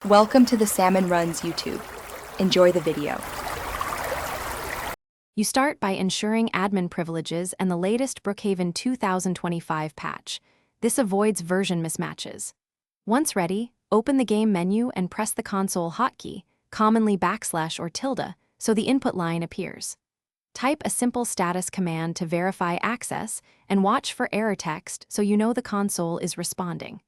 Welcome to the Salmon Runs YouTube. Enjoy the video. You start by ensuring admin privileges and the latest Brookhaven 2025 patch. This avoids version mismatches. Once ready, open the game menu and press the console hotkey, commonly / or tilde, so the input line appears. Type a simple status command to verify access and watch for error text so you know the console is responding.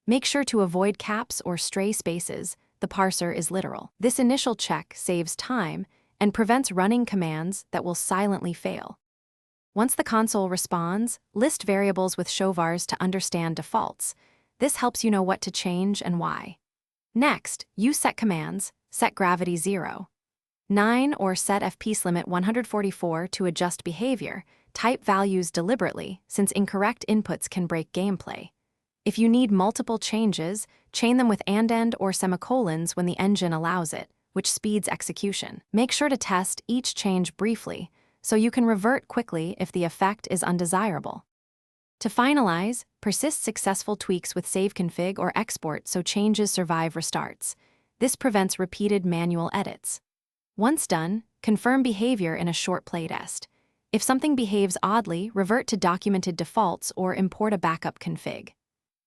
Make sure to avoid caps or stray spaces. The parser is literal. This initial check saves time and prevents running commands that will silently fail. Once the console responds, list variables with shovars to understand defaults. This helps you know what to change and why. Next, use set commands, set gravity 0, 9 or set FPS limit 144 to adjust behavior. Type values deliberately, since incorrect inputs can break gameplay. If you need multiple changes, chain them with and or semicolons when the engine allows it, which speeds execution. Make sure to test each change briefly, so you can revert quickly if the effect is undesirable. To finalize, persist successful tweaks with save config or export so changes survive restarts. This prevents repeated manual edits. Once done, confirm behavior in a short playtest. If something behaves oddly, revert to documented defaults or import a backup config.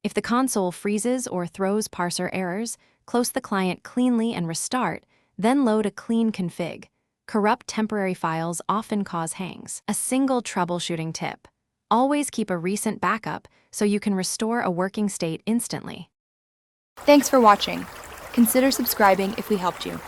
If the console freezes or throws parser errors, close the client cleanly and restart, then load a clean config. Corrupt temporary files often cause hangs. A single troubleshooting tip: always keep a recent backup so you can restore a working state instantly. Thanks for watching. Consider subscribing if we helped you.